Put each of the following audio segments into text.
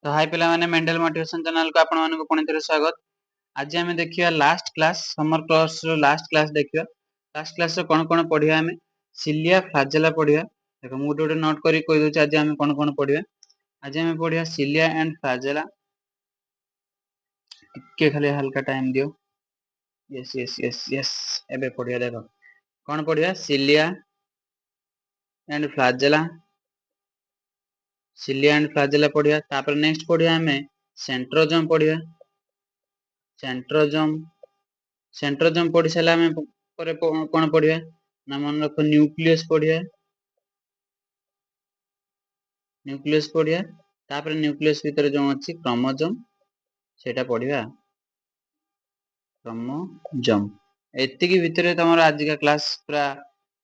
तो हाय पिला माने मेंडल मोटिवेशन चैनल को आपण मानको पुणी थरे स्वागत। आज हमें देखिया लास्ट क्लास समर कोर्स रो लास्ट क्लास देखिया। लास्ट क्लास रो कोन कोन पढिया हमें सिलिया फ्लैजेला पढिया। देखो मु गोटे नोट करी कहि दोछ आज हमें कोन कोन पढिया। आज हमें पढिया सिलिया एंड फ्लैजेला। टिके खाली हल्का टाइम दियो। यस यस यस यस एबे पढिया देखो। कोन पढिया cilia and flagella. Cilia and flagella पढिया। तापर नेक्स्ट पढिया हमें सेंट्रोजम पढिया। सेंट्रोजम सेंट्रोजम पढ़ी सारा हमें कौन पढ़िया ना मन रख न्यूक्लियस पढ़िया। न्यूक्लियस पढ़िया तापर न्यूक्लियस भीतर जो अच्छी क्रोमोसोम सेटा पढ़िया। क्रोमोसोम एतिकी भीतर तमरो आज का क्लास पूरा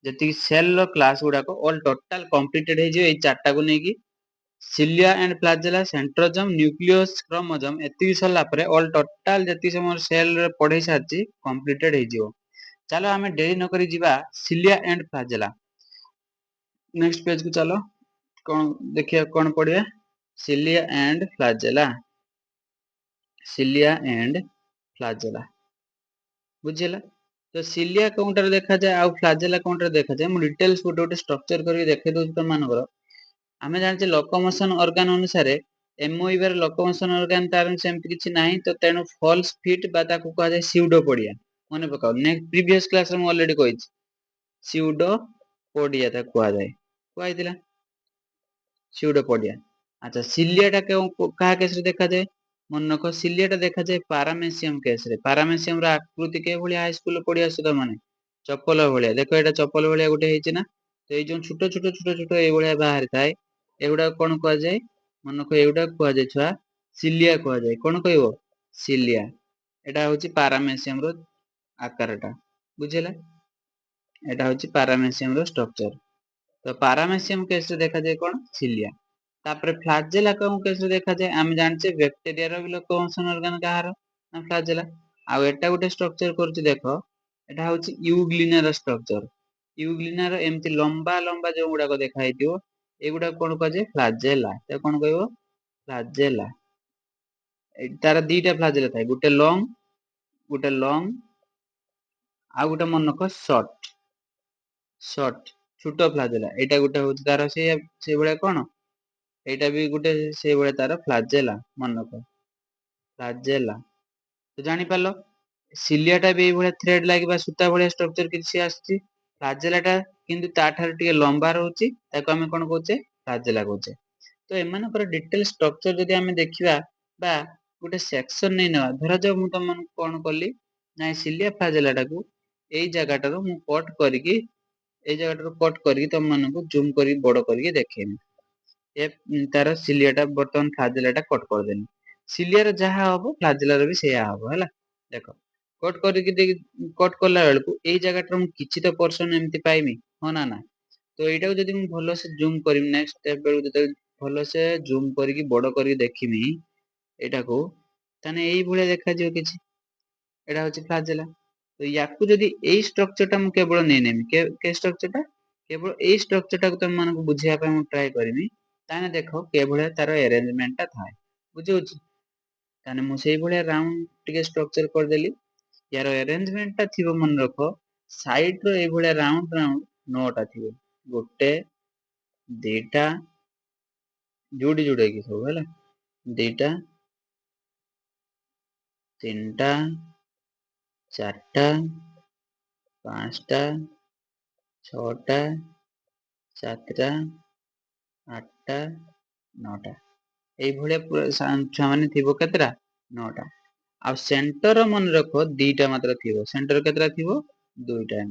जति सेल रो क्लास गुडा को ऑल टोटल कंप्लीटेड हे जे ए चारटा को नेकी cilia and flagella centrosome nucleus chromosome एतिकी सरला परे ऑल टोटल जति समर सेल रे पढ़ै साची कंप्लीटेड हे जिवो। चलो हमें डेरी न करी जीवा cilia and flagella. Next page को चलो कौन देखिए कौन पढ़िया cilia and flagella. Cilia and flagella बुझिला। तो सिलिया काउंटर देखा जाए आ फ्लैजेला काउंटर देखा जाए मु डिटेल्स गोटे गोटे स्ट्रक्चर करके देखे दोछ त मानकर। हमें जानचे लोकोमोशन ऑर्गन अनुसार एमओइबर लोकोमोशन ऑर्गन तार सेमति किछि नाही तो तेनु फॉल्स फिट बा ताकू कहा जाए स्यूडोपोडिया। मने पकाओ नेक्स्ट प्रीवियस क्लास में ऑलरेडी कहिछि स्यूडोपोडिया ता कहा जाए कहइतिला स्यूडोपोडिया। अच्छा सिलिया टा कहा केस रे देखा जाए मन रखो सिलिया टा देखा जाए पारामेसियम केस रे। पारामेसियम रा आकृति के भलिया हाई स्कूल पढ़िया सुदा माने चप्पल भलिया देखो एटा चप्पल भलिया गोटे हेछि ना। तो ए जो छोटो छोटो छोटो छोटो ए भलिया बाहर थाए एगुडा कोन कहा जाए मन रखो एगुडा कहा जाए छुआ सिलिया कहा जाए कोन कहइबो सिलिया। एटा होछि पारामेसियम रो आकारटा बुझिला। एटा होछि पारामेसियम रो स्ट्रक्चर। तो पारामेसियम केस रे देखा जाए कोन सिलिया। तापर फ्लैजेला को केस रे देखा जाए हम जानचे बैक्टीरिया रो भी लोकोमोशन ऑर्गन कहार ना फ्लैजेला। आ एटा गोटे स्ट्रक्चर करछि देखो एटा होछि यूग्लिना रो स्ट्रक्चर। यूग्लिना रो एम्ति लंबा लंबा जो गुडा को देखा हेतियो एगुडा कोन कह जाए फ्लैजेला। ते कोन कहइबो फ्लैजेला। तार दीटा फ्लैजेला थाए गुटे लॉन्ग आ गुटे मन रखो शॉर्ट छोटो फ्लैजेला। एटा गुटे होछि तार से बळे कोन एटा भी गुटे से बळे तार फ्लैजेला मन रखो फ्लैजेला। तो जानि पालो सिलिया टा भी बळे थ्रेड लागिबा सूता बळे स्ट्रक्चर किछि आछि। फ्लैजेला टा किंतु ताठार टिके लंबा रहउछि ताको हम कोन कहउचे फ्लैजेला कहउचे। तो एमान पर डिटेल स्ट्रक्चर जदि हम देखिबा बा गुटे सेक्शन नै नवा धरा जाऊ मु तमन कोन करली ना सिलिया फ्लैजेला टाकू एई जगाटारो मु कट करिकि एई जगाटारो कट करिकि तम मानको जूम करी बड़ करिकि देखेनी। ए तार सिलिया टा बर्तमान फ्लैजेला टा कट कर देनी। सिलिया रे जहा हबो फ्लैजेला रे भी सेया हबो हैला। देखो कट करिकि कट करला बेलकू एई जगाटारो मु किछि तो पर्सन एम्ति पाइमी हो ना ना। तो एटा जदि मु भलो से जूम करिम नेक्स्ट स्टेप बेलू जते भलो से जूम करिकि बड़ करिकि देखिमी एटा को तने एई भलिया देखा जियो किछि एटा होछि फ्लैजेला। तो याकू जदि एई स्ट्रक्चर टा मु केवल नै नेमी के स्ट्रक्चर टा केवल एई स्ट्रक्चर टा को तुम मानको बुझिया पे मु ट्राई करमी ताने देखो के भलिया तार अरेंजमेंट टा थाए बुझियोछि। ताने मु सेई भलिया राउंड टिके स्ट्रक्चर कर देली यार अरेंजमेंट टा थिबो मन रखो साइड रो ए भलिया राउंड राउंड नोटा थिबो गोटे दीटा जोड़ी जोड़ी की सब हैला दीटा तीनटा चारटा पांचटा छटा सातटा आठटा नौटा एई भलिया छुआ माने थिबो केतरा नौटा। आ सेंटर मन रखो दीटा मात्र थिबो सेंटर केतरा थिबो दुईटा एम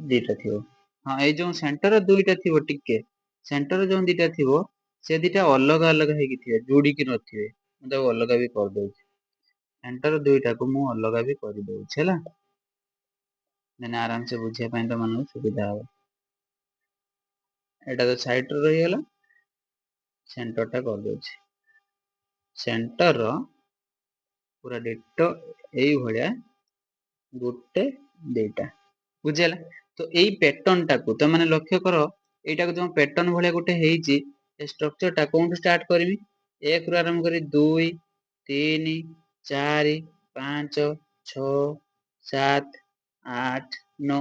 दीटा थिबो। हां ए जो सेंटर दुईटा थिबो टिके सेंटर जो दीटा थिबो से दीटा अलग अलग हेकि थिबे जोड़ी की नथिबे मु ताको अलग भी कर दोछि। सेंटर दुईटा को मु अलग भी कर दोछि हैला देन आराम से बुझिया पय त मानु सुविधा हो। एटा तो साइड रे रही गेला सेंटर टा कर दोछि सेंटर रो पूरा डिटो एई भलिया गुटे देटा बुझियला। तो एई पैटर्न टाकू त माने लक्ष्य करो एटा को जो पैटर्न भलिया गुटे हेइची ए स्ट्रक्चर टा कोन स्टार्ट करबी 1 रु आरंभ करी 2 3 4 5 6 7 8 9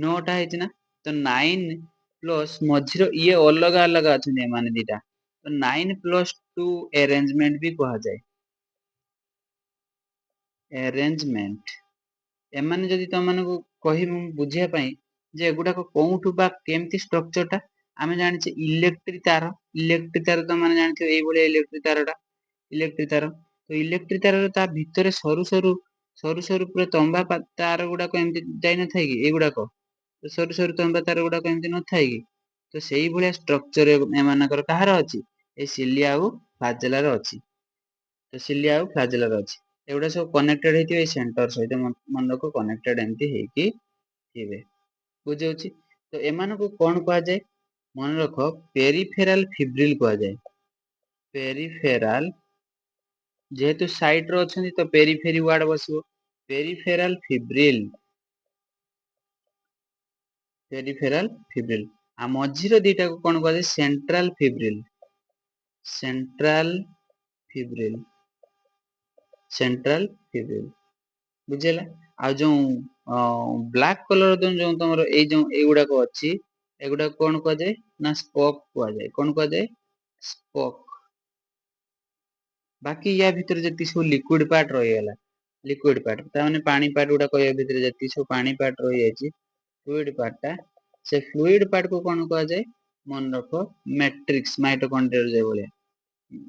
9 टा है ना तो 9 प्लस मझिरो ये अलग अलग अछन माने दीटा तो 9 प्लस 2 अरेंजमेंट भी कहा जाए अरेंजमेंट एमाने जदि तुम मानक कहि बुझिया पई जे एगुडा को कोउठु बा केमती स्ट्रक्चर टा आमे जानि छे इलेक्ट्रिक तार तो माने जानि छे एई बोले इलेक्ट्रिक तार तो इलेक्ट्रिक तार ता भितरे सरू पूरा तंबा तार गुडा को एमती जाई न थाई कि एगुडा को तो सरू तंबा तार गुडा को एमती न थाई कि तो सेई भलिया स्ट्रक्चर एमानकर कहार अछि ए सिलिया आ फ्लाजेला रो अछि तो सिलिया आ फ्लाजेला रो अछि एगुडा सब कनेक्टेड हेति सेंटर सहित मन को कनेक्टेड एमती हेकी थिबे बुझौछि तो एमानको कोन कहा जाय मन रख पेरिफेराल फिब्रिल कहा जाय पेरिफेराल जेहेतु साइट रो अछनी तो पेरिफेरी वर्ड बसबो पेरिफेराल फिब्रिल आ मझिरो दीटा को कोन कहा जाय सेंट्रल फिब्रिल बुझेला आ जो ब्लैक कलर जो तुमरो ए जो एगुडा को अछि एगुडा कोन कहा जाय ना स्पोक कहा जाय कोन कहा जाय स्पोक बाकी या भीतर जति सब लिक्विड पार्ट रही गला लिक्विड पार्ट ता माने पानी पार्ट गुडा को या भीतर जति सब पानी पार्ट रही जायछि फ्लूइड पार्ट ता से फ्लूइड पार्ट को कोन कहा जाय मन रखो मैट्रिक्स माइटोकॉन्ड्रिया जे बोले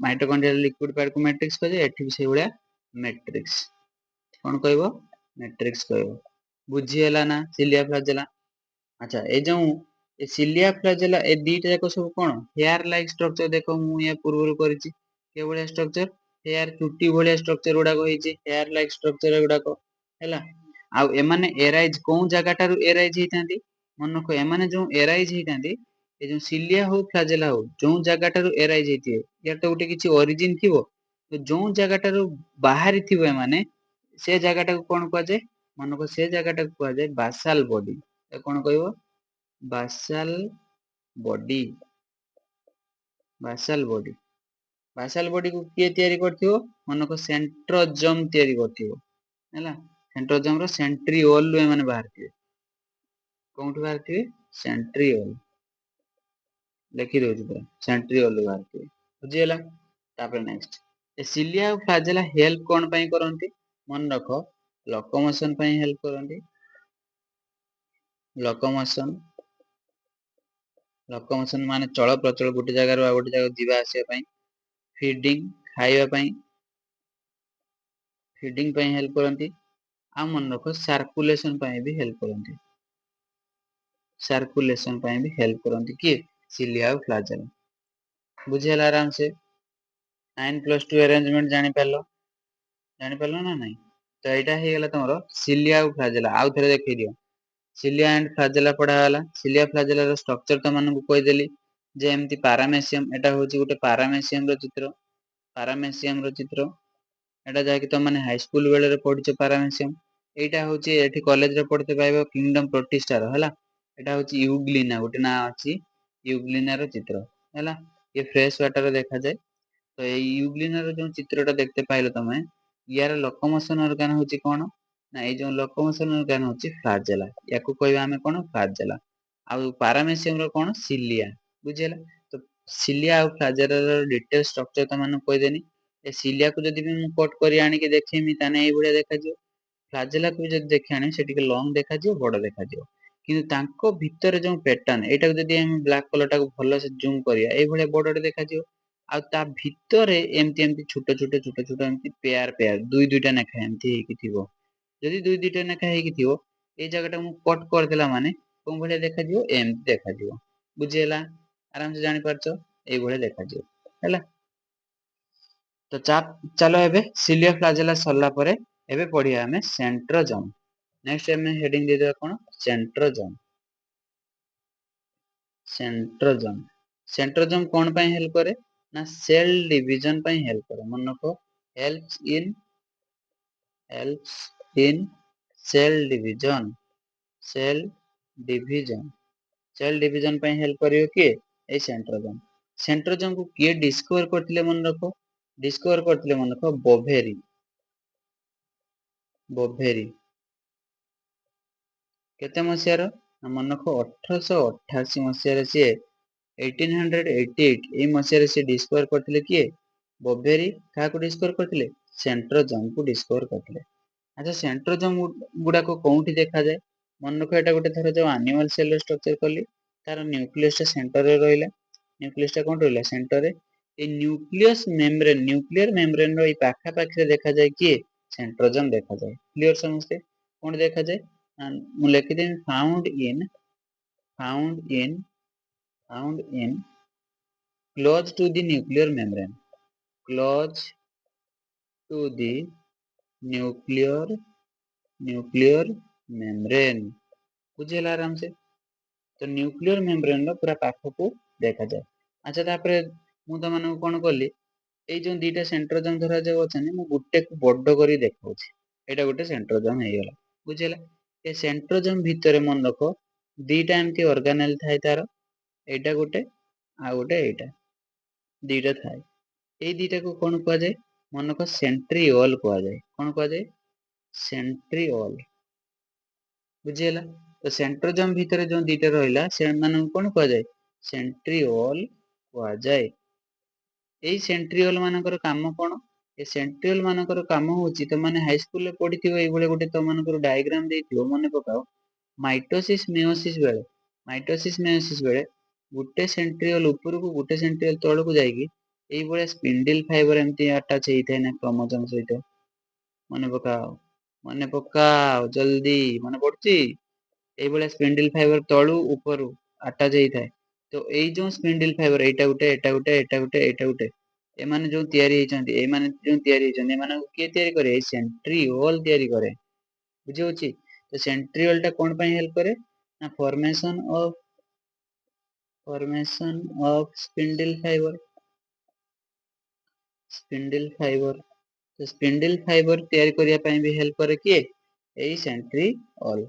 माइटोकॉन्ड्रिया लिक्विड पार्ट को मैट्रिक्स कहा जाय एठी भी से बोले मैट्रिक्स कोन कहबो मैट्रिक्स कहबो बुझी हला ना सिलिया फ्लाजेला अच्छा ए जो ए सिलिया फ्लाजेला ए दीटा जाको सब कोन हेयर लाइक स्ट्रक्चर देखो मु या पूर्व करिछि के बोले स्ट्रक्चर हेयर चुट्टी बोले स्ट्रक्चर गुडा को हिची हेयर लाइक स्ट्रक्चर गुडा को हैला आ एमाने एराइज कोन जगह टारु एराइज हितांती मन को एमाने जो एराइज हितांती ए जो सिलिया हो फ्लाजेला हो जो जगह टारु एराइज हितिए या तो उटे किछि ओरिजिन थिबो तो जो जगह टारु बाहरी थिबो एमाने से जगह टाको कोन कह जाय मन को से जगह टाको कह जाय बासाल बॉडी ए कोन कहबो बासाल बॉडी बासाल बॉडी बासाल बॉडी को किए तयारी करथिबो मन को सेंट्रोजम तयारी करथिबो हैला सेंट्रोजम रो सेंट्रिओल लो माने बाहरथिबे कोंठु बाहरथिबे सेंट्रिओल लिखि दउछि पुरा सेंट्रिओल लो बाहरथिबे बुझियला तापर नेक्स्ट ए सिलिया और फ्लाजेला हेल्प कोन पई करंती मन रखो लोकोमोशन पई हेल्प करंती लोकोमोशन लोकोमोशन माने चल प्रचल गोटे जगह रो गोटे जगह जीवा आसे पई फीडिंग खाइबा पई फीडिंग पई हेल्प करंती आ मन रखो सर्कुलेशन पई भी हेल्प करंती सर्कुलेशन पई भी हेल्प करंती कि सिलिया और फ्लाजेला बुझियला आराम से 9+2 अरेंजमेंट जानि पारलो ना नहीं तो एटा हे गेला तमरो सिलिया और फ्लाजेला आउ थरे देखै दियो सिलिया एंड फ्लाजेला पढ़ा वाला सिलिया फ्लाजेला रो स्ट्रक्चर त मानन को कहि देली जे एमती पैरामेसियम एटा होची गुटे पैरामेसियम रो चित्र एटा जाके त माने हाई स्कूल बेले रे पढिछो पैरामेसियम एटा होची एठी कॉलेज रे पढ़ते पाइबो किंगडम प्रोटिस्टा रो हला एटा होची यूग्लिना गुटे ना अछि यूग्लिना रो चित्र हला ये फ्रेश वाटर देखा जाय तो ए यूग्लिना रो जो चित्रटा देखते पाइलो तमे यार लोकोमोशन ऑर्गन होची कोन ना ए जो लोकोमोशन ऑर्गन होची फ्लाजेला याकू कहबा हमें कोन फ्लाजेला आ पैरामेसियम रो कोन सिलिया बुझियला तो सिलिया और फ्लाजेला रो डिटेल स्ट्रक्चर त माने कहि देनी ए सिलिया को जदी मु कट करी आनी के देखेमी ताने ए भलिया देखा जियो फ्लाजेला को जदी देखि आनी से टिके लॉन्ग देखा जियो बड़ देखा जियो किंतु तांको भितरे जो पैटर्न एटा जदी हम ब्लैक कलर टाको भलो से जूम करिया ए भलिया बडडे देखा जियो आ ता भितरे एमती छोटे एमती पेयर दुई दुईटा नेखा एमती हेकी थिबो जदी दुई दुईटा नेखा हेकी थिबो ए जगहटा मु कट कर देला माने कोन भलिया देखा जियो एमती देखा जियो बुझियला आराम से जानि परछो ए भलिया देखा जियो हैला तो चलो एबे सिलिया फ्लाजेला सरला परे एबे पढिया हमें सेंट्रोजम नेक्स्ट हमें हेडिंग दे देबा कोन सेंट्रोजम सेंट्रोजम कोन पई हेल्प करे ना सेल डिवीजन पई हेल्प करे मन रखो helps in cell division cell division cell division पई हेल्प करियो के ए सेंट्रोजम सेंट्रोजोम को किए डिस्कवर करथिले मन रखो डिस्कवर करथिले मन रखो बोभेरी बोभेरी केते मसियार मन रखो 1888 मसियारे से 1888 ए मसियारे से डिस्कवर करथिले किए बोभेरी का को डिस्कवर करथिले सेंट्रोजोम को डिस्कवर करथिले अच्छा सेंट्रोजोम गुडा को कोउठी देखा जाए मन रखो एटा गोटे थरो जो एनिमल सेल स्ट्रक्चर कली तार न्यूक्लियस टा सेंटर रे रहिला न्यूक्लियस टा कोन रहिला सेंटर रे ए न्यूक्लियर मेम्ब्रेन रो ए पाखा पाखरे देखा जाए कि सेंट्रोजोम देखा जाए क्लियर समझते कोन देखा जाए मु लिखि then found in found in close to the nuclear membrane close to the nuclear nuclear membrane बुझेला आराम से तो न्यूक्लियर मेम्ब्रेन रो पूरा पाख को देखा जाए अच्छा तापरे मु त माने कोन करली ए जो दीटा सेंट्रोजोम धरा जाय अछन मु गुटे को बड्ड करी देखाउछि एटा गुटे सेंट्रोजोम हे गेला बुझेला ए सेंट्रोजोम भितरे मन रखो दीटा एमती ऑर्गेनेल थाय तार एटा गुटे आ गुटे एटा दीटा थाय ए दीटा को कोन कहआ जाय मन को सेंट्रिओल कहआ जाय कोन कहआ जाय सेंट्रिओल बुझेला तो सेंट्रोजोम भितरे जो दीटा रहिला से माने कोन कहआ जाय सेंट्रिओल कहआ जाय ए सेंट्रिओल मानकर काम कोन ए सेंट्रिओल मानकर काम होची तो माने हाई स्कूल रे पढिथिबो एई बळे गोटे तो मानकर डायग्राम देथिबो मने पकाओ माइटोसिस मेयोसिस बेले गुटे सेंट्रिओल ऊपर को गुटे सेंट्रिओल तळ को जाईकी एई बळे स्पिंडल फाइबर एमती अटैच हेइथाय ना क्रोमोसोम सहित मने पकाओ जल्दी मने पड़ची एई बळे स्पिंडल फाइबर तळु ऊपर अटैच हेइथाय तो एई जो स्पिंडल फाइबर एटा गुटे एटा गुटे एटा गुटे एटा गुटे ए माने जो तयारी हेचंती ए माने जो तयारी हेचंती ए माने के तयारी करे ए सेंट्रिओल तयारी करे बुझी होची तो सेंट्रिओल टा कोन पई हेल्प करे ना फॉर्मेशन ऑफ स्पिंडल फाइबर तो स्पिंडल फाइबर तयारी करिया पई भी हेल्प करे किए एई सेंट्रिओल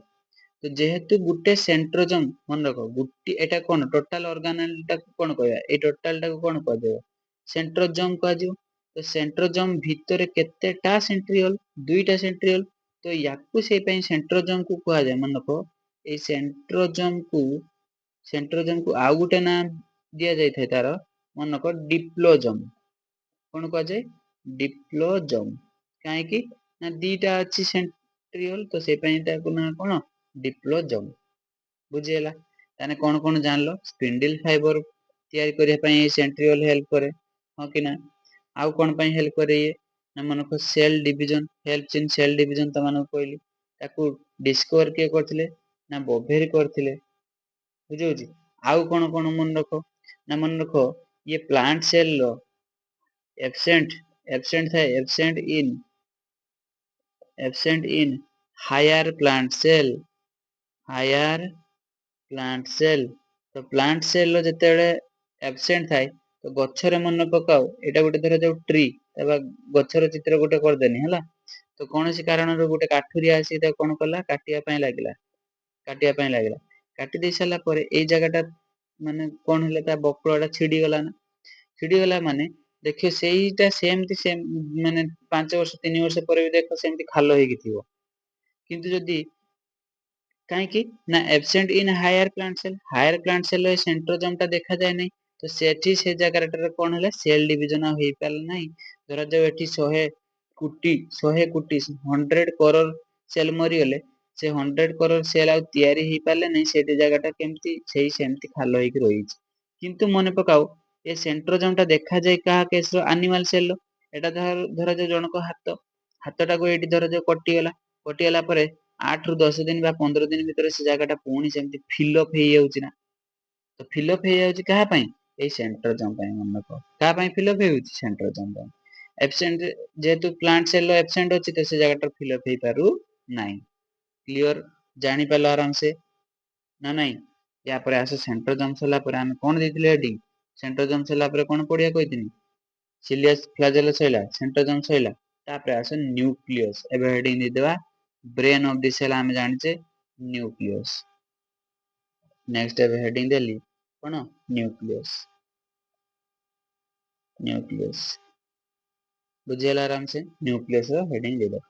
तो जेहेतु गुटे सेंट्रोजोम मन रखो गुटी एटा कोन टोटल ऑर्गेनेल टा कोन कहया ए टोटल टा कोन कह देबो सेंट्रोजोम कह दियो तो सेंट्रोजोम भीतर केतेटा सेंट्रिओल दुईटा सेंट्रिओल तो याकू से पई सेंट्रोजोम को कहा जाय मन रखो ए सेंट्रोजोम को आउ गुटे नाम दिया जाय थे तार मन रखो डिप्लोजोम कोन कह जाय डिप्लोजोम काहे कि ना दीटा अछि सेंट्रिओल तो से पई ता को ना कोन डिप्लोजोम बुझियला ताने कोन कोन जानलो स्पिंडल फाइबर तयारी करिया पई सेंट्रिओल हेल्प करे हां कि ना आउ कोन पई हेल्प करे ये ना मन को cell division help in cell division त मानो कहली ताकू डिस्कवर के करथिले ना बोभेरी करथिले बुझौची आउ कोन कोन मन रखो ना मन रखो ये प्लांट सेल लो एब्सेंट था absent in higher plant cell तो प्लांट सेल रो जतेले एब्सेंट थाए तो गछरे मन पकाओ एटा गोटे धर जो ट्री एबा गछर चित्र गोटे कर देनी हला तो कोनोसी कारण रो गोटे काठुरिया आसी त कोन कला काटिया पई लागिला काटी दे साला परे ए जगहटा माने कोन हले ता बकळटा छिडी गला ना छिडी गला माने देखियो सेईटा सेम माने 5 वर्ष 3 वर्ष पर भी देखो सेमती खालो हेकी थिवो किंतु जदी काहे कि ना absent in higher plant cell रे सेंट्रोजोम टा देखा जाय नै तो सेठी से जगहटा कोन हले सेल डिवीजन होई पाल नै धरा जो एठी 100 कुटी 100 करोड़ सेल मरी गले से 100 करोड़ सेल आ तयारी हेई पाले नै सेठी जगहटा केमती सेही सेमती खालो हेकी रही किंतु मने पकाओ ए सेंट्रोजोम टा देखा जाय कहा केस रो एनिमल सेल रो एटा धरा जो जनक हातटा को एठी धरा जो कटि गला परे 8 रु 10 दिन बा 15 दिन भीतर से जगहटा पूर्णी सेमती फिल अप हेई जाउची ना तो फिल अप हेई जाउची कहा पई ए सेंट्रोजोम पई मन रखो कहा पई फिल अप हेउची सेंट्रोजोम पई एब्सेंट जेतु प्लांट सेल एब्सेंट अछि तो से जगहटा फिल अप हेई पारु नाही क्लियर जानि पालो आराम से ना नहीं या पर आसे सेंट्रोजोम सला पर हम कोन देथिले हेडिंग सेंट्रोजोम सला पर कोन पढिया कहिथिनी सिलियस फ्लैजेलस सैला सेंट्रोजोम सैला तापर आसे न्यूक्लियस एबे हेडिंग दे देबा ब्रेन ऑफ द सेल हम जानचे न्यूक्लियस नेक्स्ट एबे हेडिंग देली कोन न्यूक्लियस न्यूक्लियस बुझिगला आराम से न्यूक्लियस रो हेडिंग दे दो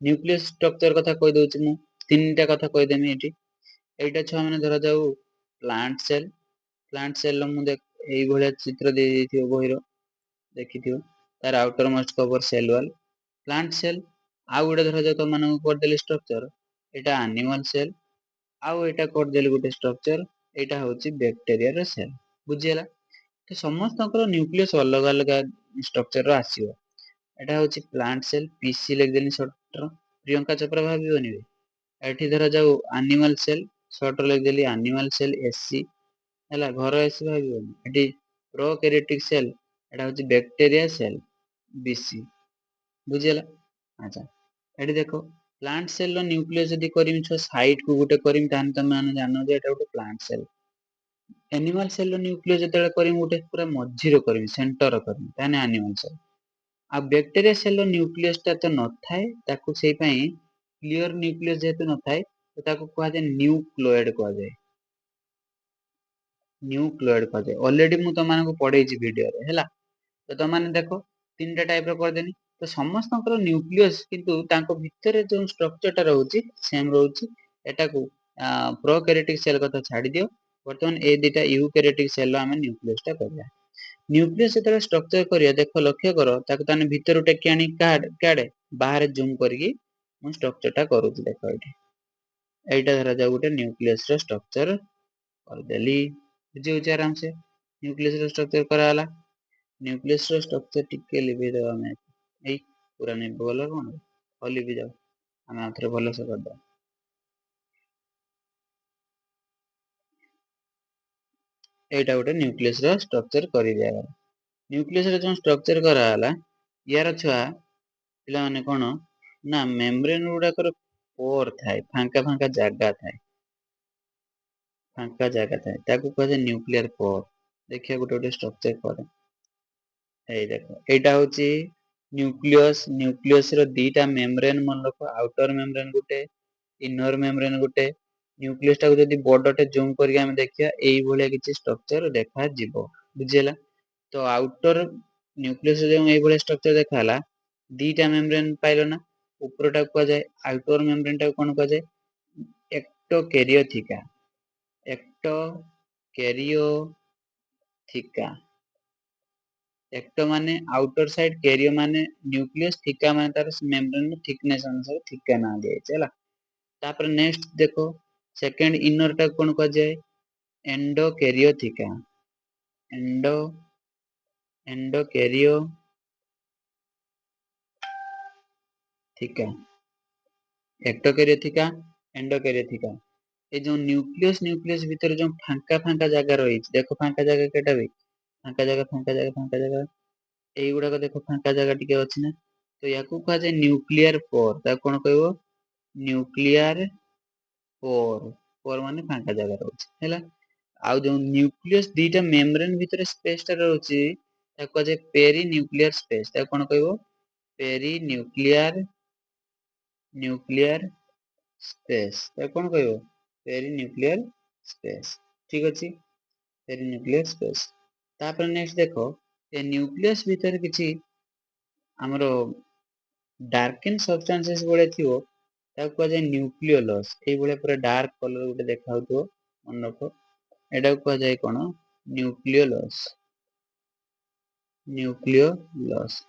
न्यूक्लियस स्ट्रक्चर कथा कहि दउछि मु तीनटा कथा कहि देमी एठी एटा छुआ माने धरा जाऊ प्लांट सेल मु देख एई भलिया चित्र दे देथियो बहिरो देखिथियो तार outermost cover cell wall plant cell आ गुटे धरा जाऊ तो मानक कर देली स्ट्रक्चर एटा एनिमल सेल आउ एटा कर देली गुटे स्ट्रक्चर एटा होची बैक्टीरिया रो सेल बुझियला तो समस्त न्यूक्लियस अलग अलग स्ट्रक्चर रो आसीबो एटा होची प्लांट सेल पीसी लिख देनी शॉर्ट रो प्रियंका चोप्रा भाबिबोनी एठी धरा जाऊ एनिमल सेल शॉर्ट रो लिख देली एनिमल सेल एससी हला घर एससी भाबिबोनी एठी प्रोकैरियोटिक सेल एटा होची बैक्टीरिया सेल बीसी बुझियला अच्छा एठी देखो प्लांट सेल रो न्यूक्लियस जदी करिम छ साइड को गुटे करिम तान तमे माने जानो जे एटा गुटे plant cell animal cell row nucleus जते करिम गुटे पूरा मझी रो करिम सेंटर रो करिम ताने एनिमल सेल आ बैक्टीरिया सेल रो न्यूक्लियस ता तो न थाए ताकू सेई पई क्लियर न्यूक्लियस जेतु न थाए तो ताकू कहा जाय न्यूक्लियोइड कहा जाय न्यूक्लियोइड कहा जाय ऑलरेडी मु त माने को पढै छि वीडियो रे हैला तो त माने देखो तीनटा टाइप रो कर देनी तो समस्त न्यूक्लियस किंतु तांको भितरे जो स्ट्रक्चर टा रहउची सेम रहउची एटा को प्रोकैरियोटिक सेल कथा छाडी दियो वर्तमान ए दिटा यूकैरियोटिक सेल रो हम न्यूक्लियस टा करिया न्यूक्लियस जेतले स्ट्रक्चर करिया देखो लक्ष्य करो ताको ताने भितरु टेकी आनी काडे बाहर जूम करके मु स्ट्रक्चर टा करूची देखो एठी एटा धरा जाऊ गुटे न्यूक्लियस रो स्ट्रक्चर कर देली बुझी होची आराम से न्यूक्लियस रो स्ट्रक्चर कराला न्यूक्लियस रो स्ट्रक्चर टिके लिबे दवा में एई पूरा ने बोला कोन हली भी जाओ हम आथरे भलो से कर दो एटा गुटे न्यूक्लियस रो स्ट्रक्चर करि दिया न्यूक्लियस रो जो स्ट्रक्चर कराला यार छुआ पिला माने कोन ना मेम्ब्रेन गुडा कर पोर थाए फांका फांका जागा थाए फांका जागा थाए ताकू कहे न्यूक्लियर पोर देखिया गुटे गुटे स्ट्रक्चर करे एई देखो एटा होची न्यूक्लियस रो दीटा मेम्ब्रेन मन रखो आउटर मेम्ब्रेन गुटे इनर मेम्ब्रेन गुटे न्यूक्लियस टा जदी बॉर्डर जूम करके हम देखिया एई भलिया किछि स्ट्रक्चर देखा जिवो बुझियला तो आउटर न्यूक्लियस जो एई भलिया स्ट्रक्चर देखाला दीटा मेम्ब्रेन पाइलो ना ऊपरटा को जाय आउटर मेम्ब्रेन टा कोन को जाय एक्टोकैरियोथिका एक्टोकैरियोथिका एक्टो माने आउटर साइड कैरियो माने न्यूक्लियस थिका माने तार मेम्ब्रेन नो थिकनेस अनुसार थिका ना दिया चला तापर नेक्स्ट देखो सेकंड इनर टा कोन को जाय एंडोकैरियोथिका एंडो एंडोकैरियोथिका एक्टोकैरियोथिका एंडोकैरियोथिका ए जो न्यूक्लियस भीतर जो फांका फांका जगह रही देखो फांका जगह केटा भी फांका जगह एई गुडा को देखो फांका जगह टिके अछि ना तो याकू कहा जाय न्यूक्लियर पोर ता कोन कहबो न्यूक्लियर पोर माने फांका जगह रहउछ हैला आ जो न्यूक्लियस दीटा मेम्ब्रेन भीतर स्पेस टा रहउची ता कहा जाय पेरी न्यूक्लियर स्पेस ता कोन कहबो पेरी न्यूक्लियर स्पेस ता कोन कहबो पेरी न्यूक्लियर स्पेस ठीक अछि पेरी न्यूक्लियर स्पेस तापर नेक्स्ट देखो ए न्यूक्लियस भीतर किछि हमरो डार्केन सब्सटेंसेस बोले थिवो ताको कहा जाय न्यूक्लियोलस एई बोले पूरा डार्क कलर गुटे देखा होतो मन रखो एटा को कहा जाय कोन न्यूक्लियोलस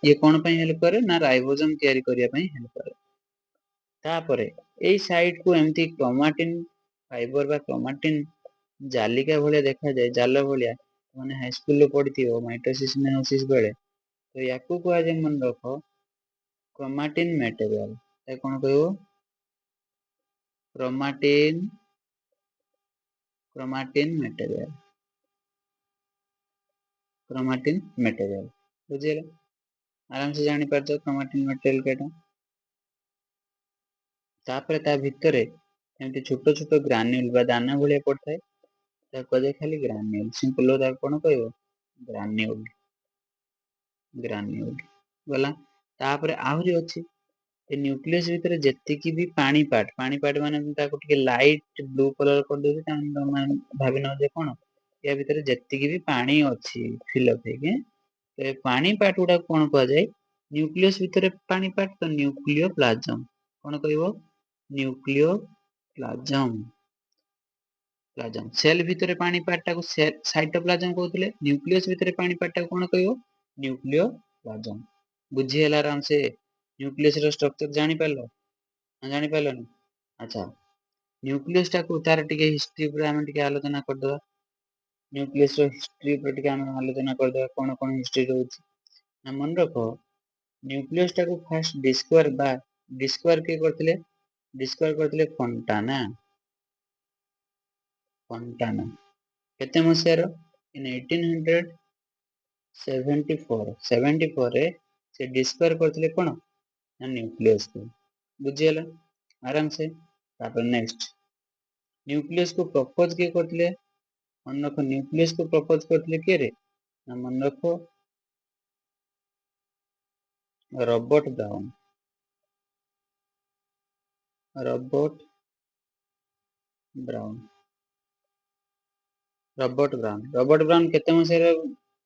ये कोन पई हेल्प करे ना राइबोसोम तयारी करिया पई हेल्प करे तापरे एई साइड को एमती क्रोमाटिन फाइबर बा क्रोमाटिन जालिका भलिया देखा जाय जाल भलिया माने हाई स्कूल रे पढिथियो माइटोसिस मेयोसिस बेले तो याकू को आज मन रखो क्रोमाटिन मटेरियल ए कोन कहबो क्रोमाटिन मटेरियल बुझियला आराम से जानि परछो क्रोमाटिन मटेरियल केटा तापरे ता भितरे एमती छोटो छोटो ग्रान्यूल बा दाना भलिया पड़थाय ता कजे खाली ग्रान्यूल सिंपल ता कोन कहबो ग्रान्यूल गला तापरे आहुरी अछि ए न्यूक्लियस भीतर जेतिकी भी पानी पार्ट माने ताको टिके लाइट ब्लू कलर कर देबे ता भाबी न जे कोन या भीतर जेतिकी भी पानी अछि फिल अप हेके तो ए पानी पार्ट गुडा कोन कह जाय न्यूक्लियस भितर पानी पार्ट तो न्यूक्लियोप्लाज्म कोन कहबो न्यूक्लियोप्लाज्म प्लाज्म सेल भितर पानी पार्ट टाको साइटोप्लाज्म कहउतले न्यूक्लियस भितर पानी पार्ट टाको कोन कहबो न्यूक्लियोप्लाज्म बुझी हला आराम से न्यूक्लियस रो स्ट्रक्चर जानि पारलो ना जानि पारलोनी अच्छा न्यूक्लियस टाको तार टिके हिस्ट्री पर हम टिके आलोचना कर दवा न्यूक्लियस रो हिस्ट्री पर टिके हम आलोचना कर दवा कोन कोन हिस्ट्री रहउची ना मन रखो न्यूक्लियस टाको फर्स्ट डिस्कवर के करथिले डिस्कवर करथिले फंटाना केते मसियारो इन 1874 रे से डिस्कवर करथिले कोन ना न्यूक्लियस को बुझियला आराम से तापर नेक्स्ट न्यूक्लियस को प्रपोज के करथिले मन रखो न्यूक्लियस को प्रपोज करथिले के रे ना मन रखो रॉबर्ट ब्राउन रॉबर्ट ब्राउन केते मसिया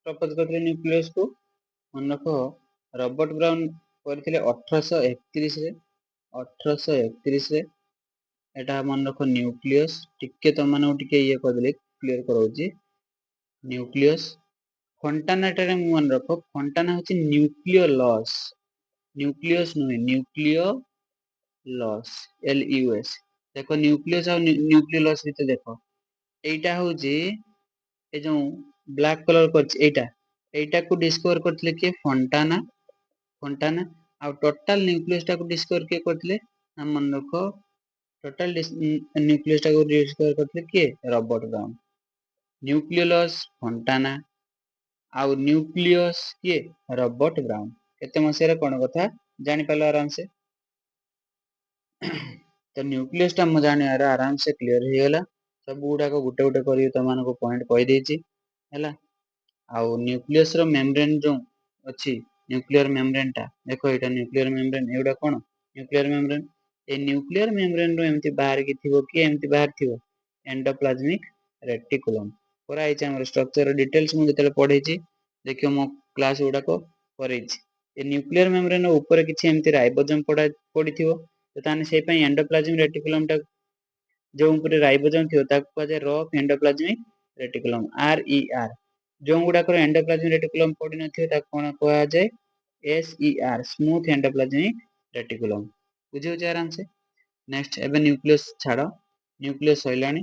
प्रपोज करथिले न्यूक्लियस को मन रखो रॉबर्ट ब्राउन करथिले 1831 रे 1831 रे एटा मन रखो न्यूक्लियस टिके तो माने टिके ये कर देले क्लियर करौची न्यूक्लियस फंटाना रे मन रखो फंटाना होची न्यूक्लियस नुहे न्यूक्लियो लॉस LUS देखो न्यूक्लियस और न्यूक्लियोलस ভিতরে देखो এইটা হচ্ছে এই যে ব্ল্যাক কলর করছে এইটা को डिस्कवर करथिले के फंटाना आ टोटल न्यूक्लियस टा को डिस्कवर के करथिले हम मन रखो टोटल न्यूक्लियस टा को डिस्कवर करथिले के रॉबर्ट ब्राउन न्यूक्लियोलस फंटाना आ न्यूक्लियस के रॉबर्ट ब्राउन केते मसिया रे कोन कथा जानि पालो आराम से तो न्यूक्लियस टा म जाने आराम से क्लियर हो गेला सब गुडा को गुटे गुटे करी त मानको पॉइंट कहि देछि हैला आ न्यूक्लियस रो मेम्ब्रेन जो अछि न्यूक्लियर मेम्ब्रेन टा देखो एटा न्यूक्लियर मेम्ब्रेन एउडा कोन न्यूक्लियर मेम्ब्रेन ए न्यूक्लियर मेम्ब्रेन रो एम्ति बाहर की थिबो कि एम्ति बाहर थिबो एंडोप्लाज्मिक रेटिकुलम पूरा आइछ हमर स्ट्रक्चर डिटेल्स मु जतले पढैछि देखियो मो क्लास गुडा को करैछि ए न्यूक्लियर मेम्ब्रेन ऊपर किछि एम्ति राइबोसोम पडिथिबो तो ताने से पई एंडोप्लाज्मिक रेटिकुलम टा जो ऊपर राइबोसोम थियो ताको कह जाय रफ एंडोप्लाज्मिक रेटिकुलम RER जो गुडा को एंडोप्लाज्मिक रेटिकुलम पडी नथियो ताको कोन कह जाय SER स्मूथ एंडोप्लाज्मिक रेटिकुलम बुझियो जे आराम से नेक्स्ट एबे न्यूक्लियस छाड़ो न्यूक्लियस होइलानी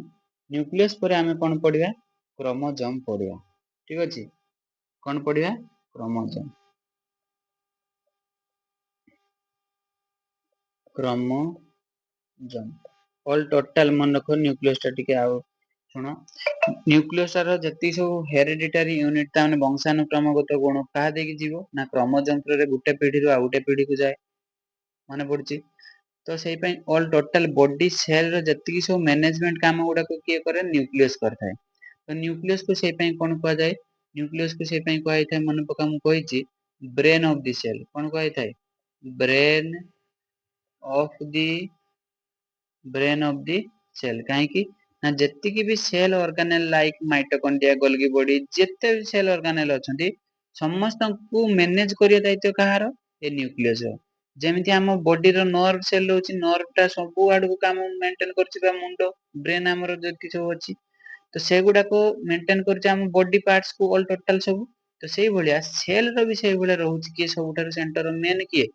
न्यूक्लियस पर आमे कोन पढिबा क्रोमोसोम पढिबा ठीक अछि कोन पढिबा क्रोमोसोम ऑल टोटल मन रखो न्यूक्लियस टा टिके आ सुनो न्यूक्लियस रो जति सब हेरिडिटरी यूनिट ता माने वंशानुक्रमगत गुण कहा देकी जीवो ना क्रोमोसोम रे गुटे पीढ़ी रो आ गुटे पीढ़ी को जाए माने पड़ची तो सेही पई all total body cell row जति सब मैनेजमेंट काम गुडा को किए करे न्यूक्लियस करथाय तो न्यूक्लियस को सेही पई कोन कहा जाय न्यूक्लियस को सेही पई कहै थाय मन पका मु कहिची ब्रेन ऑफ द सेल कोन कहै थाय ब्रेन ऑफ द सेल काहे की ना जति की भी cell organelle like mitochondria Golgi body जते भी सेल ऑर्गेनेल अछंती समस्त को मैनेज करिया दायित्व कहार ए न्यूक्लियस जेमिति हम बॉडी रो नर्व सेल होची नर्व टा सब आड को काम मेंटेन करछि बा मुंडो ब्रेन हमर जति सब अछि तो सेगुडा को मेंटेन करछि हम बॉडी पार्ट्स को ऑल टोटल सब तो सेही भलिया सेल रो भी सेही भलिया रहउछि के सबुठार सेंटर मेन किए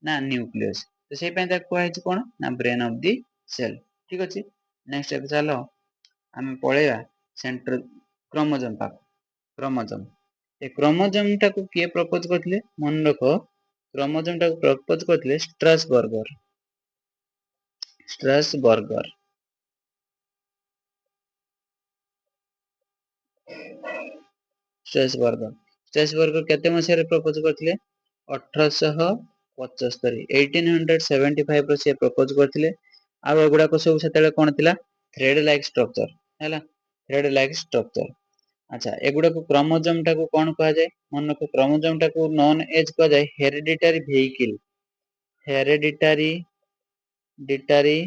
ना न्यूक्लियस तो सेही पय ता कहै छि कोन ना ब्रेन ऑफ द सेल ठीक अछि नेक्स्ट अब चलो हम पळेया सेंटर क्रोमोसोम पा क्रोमोसोम ए क्रोमोसोम टा को के प्रपोज करथिले मन रखो क्रोमोसोम टा को प्रपोज करथिले स्ट्रासबर्गर स्ट्रासबर्गर केते मसिया रे प्रपोज करथिले 1875 1875 रो से प्रपोज करथिले आ एगुडा को सब सेतेले कोन थिला थ्रेड लाइक स्ट्रक्चर हैला थ्रेड लाइक स्ट्रक्चर अच्छा एगुडा को क्रोमोसोम टा को कोन कहा जाय मन को क्रोमोसोम टा को नॉन एज कहा जाय हेरेडिटरी डिटरी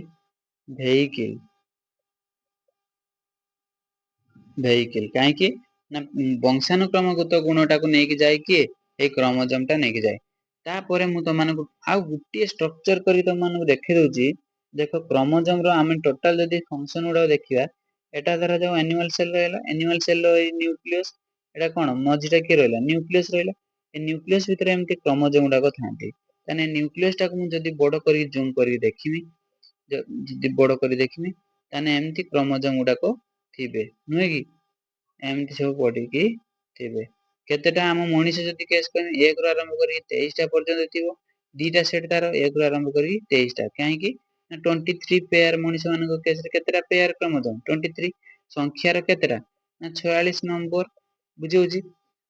वेहिकल काहे की ନା ବଂଶାନୁକ୍ରମଗତ ଗୁଣଟାକୁ ନେଇକି ଯାଏ କିଏ? ଏଇ କ୍ରୋମୋଜୋମ ଟା ନେଇକି ଯାଏ। ତାପରେ ମୁଁ ତମମାନଙ୍କୁ ଆଉ ଗୋଟିଏ ଷ୍ଟ୍ରକ୍ଚର କରି ତମମାନଙ୍କୁ ଦେଖେଇ ଦଉଛି। ଦେଖ କ୍ରୋମୋଜୋମ ର ଆମେ ଟୋଟାଲ ଯଦି ଫଙ୍କସନ ଗୁଡାକ ଦେଖିବା, ଏଟା ଧର ଯୋଉ ଆନିମାଲ ସେଲ ରହିଲା, ଆନିମାଲ ସେଲ ର ଏଇ ନ୍ୟୁକ୍ଲିୟସ, ଏଟା କଣ ମଝିଟା କିଏ ରହିଲା? ନ୍ୟୁକ୍ଲିୟସ ରହିଲା। ଏ ନ୍ୟୁକ୍ଲିୟସ ଭିତରେ ଏମିତି କ୍ରୋମୋଜୋମ ଗୁଡାକ ଥାନ୍ତି। ତାହେଲେ ନ୍ୟୁକ୍ଲିୟସ ଟାକୁ ମୁଁ ଯଦି ବଡ କରିକି ଜୁମ କରିକି ଦେଖିବି, ଯଦି ବଡ କରି ଦେଖିବି, ତାହେଲେ ଏମିତି କ୍ରୋମୋଜୋମ ଗୁଡାକ ଥିବେ, ନୁହେଁ କି? ଏମିତି ସବୁ ପଡିକି ଥିବେ। କେତେଟା ଆମ ମଣିଷ ଯଦି କେସ୍ କରିବି 1 ରୁ ଆରମ୍ଭ କରି 23ଟା ପର୍ଯ୍ୟନ୍ତ ଥିବ। ଦିଟା ସେଟ ତାର 1 ରୁ ଆରମ୍ଭ କରି 23ଟା। କାହିଁକି ନା 23 ପେୟାର ମଣିଷ ମାନଙ୍କ କେସରେ କେତେଟା ପେୟାର କ୍ରୋମୋଜୋମ? 23। ସଂଖ୍ୟାର କେତେଟା? ନା 46 ନମ୍ବର। ବୁଝି ହଉଛି?